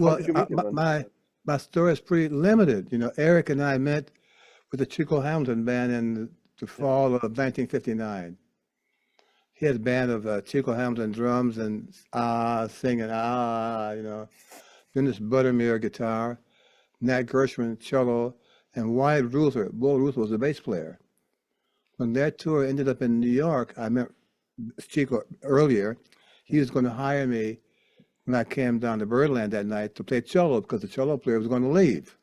How well, did you meet him? And my story is pretty limited. You know, Eric and I met with the Chico Hamilton band in the yeah, fall of 1959. He had a band of Chico Hamilton drums and singing you know. Then this Buttermere guitar, Nat Gershwin cello, and Wyatt Ruther. Bull Ruther was the bass player. When that tour ended up in New York, I met Chico earlier. He was going to hire me when I came down to Birdland that night to play cello because the cello player was going to leave.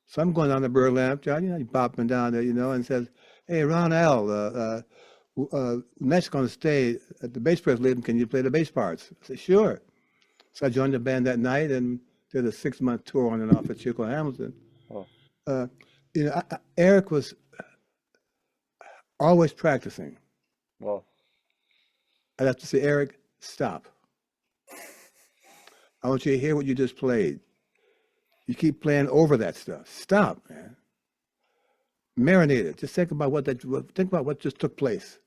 So I'm going down to Birdland, John, you know, bopping down there, you know, and says, "Hey, Ron L, Net's going to stay. The bass player's leaving. Can you play the bass parts?" I said, "Sure." So I joined the band that night and did a 6-month tour on and off at Chico Hamilton. oh, Uh, you know, Eric was always practicing. well, I'd have to say, "Eric, stop. I want you to hear what you just played. You keep playing over that stuff. Stop, man. Marinate it. Just think about think about what just took place.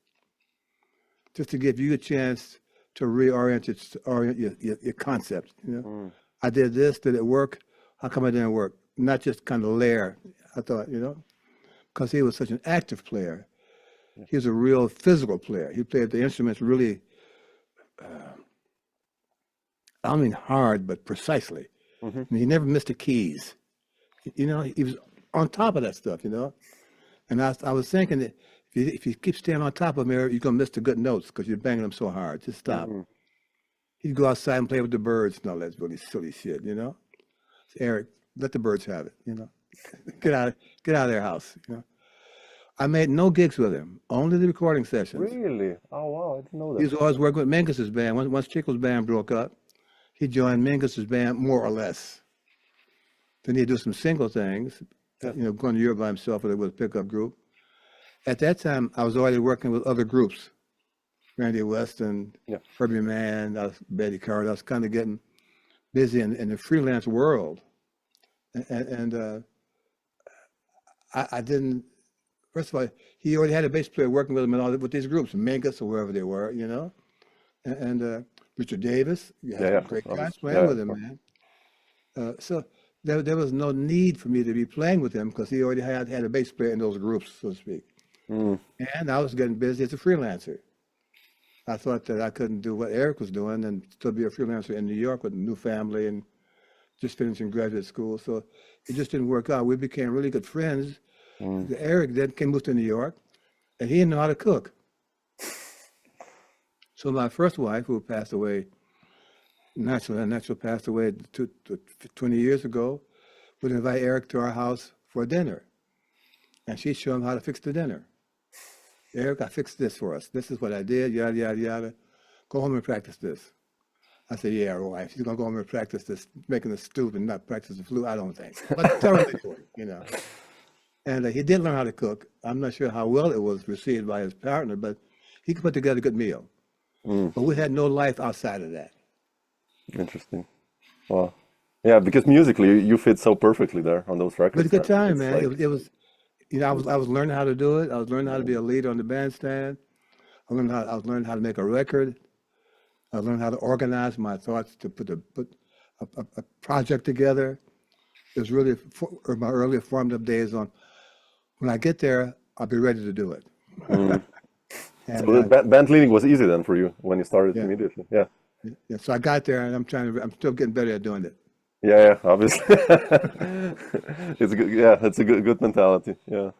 Just to give you a chance to orient your concept. You know, mm, I did this. Did it work? How come it didn't work? Not just kind of layer." I thought, you know, because he was such an active player. yeah, He was a real physical player. He played the instruments really, I don't mean hard, but precisely. hmm And he never missed the keys. You know, he was on top of that stuff, you know. And I was thinking that if you keep staying on top of him, you're going to miss the good notes because you're banging them so hard. Just stop. hmm He'd go outside and play with the birds and all that really silly shit, you know. So, "Eric, let the birds have it, you know. Get out of their house, you know." I made no gigs with him, only the recording sessions. Really? Oh, wow, I didn't know He that. was always working with Mingus's band. Once Chico's band broke up, he joined Mingus's band more or less. Then he'd do some single things, Yeah, you know, going to Europe by himself with a pickup group. At that time, I was already working with other groups, Randy Weston, yeah, Herbie Mann, Betty Carter. I was kind of getting busy in the freelance world. And I didn't, first of all, he already had a bass player working with him with these groups, Mingus or wherever they were, you know. And Richard Davis, you had yeah, some yeah, great guys obviously. playing Yeah, with of him, course. man. So there was no need for me to be playing with him because he already had a bass player in those groups, so to speak. Mm, And I was getting busy as a freelancer. I thought that I couldn't do what Eric was doing and still be a freelancer in New York with a new family and just finishing graduate school. So it just didn't work out. We became really good friends. mm. Eric then came moved to New York, and he didn't know how to cook. So my first wife, who passed away naturally passed away 20 years ago, would invite Eric to our house for dinner, and she'd show him how to fix the dinner. "Eric, I fixed this for us. This is what I did, yada, yada, yada. Go home and practice this." I said, "Yeah, wife, she's going to go home and practice this, making the stew and not practice the flute, I don't think. But tell her to do it, you know." And he did learn how to cook. I'm not sure how well it was received by his partner, but he could put together a good meal. Mm, But we had no life outside of that. interesting. Wow. Yeah, because musically you fit so perfectly there on those It was a records good then. time, It's man. like, You know, I was learning how to do it. I was learning how to be mm, a leader on the bandstand. I was learning how to make a record. I learned how to organize my thoughts to put a project together. It was really my early formative days on when I get there, I'll be ready to do it. mm. And So the band leading was easy then for you when you started yeah, immediately. Yeah. yeah. So I got there, and I'm still getting better at doing it. Yeah, yeah, obviously. It's a good, yeah, it's a good mentality. Yeah.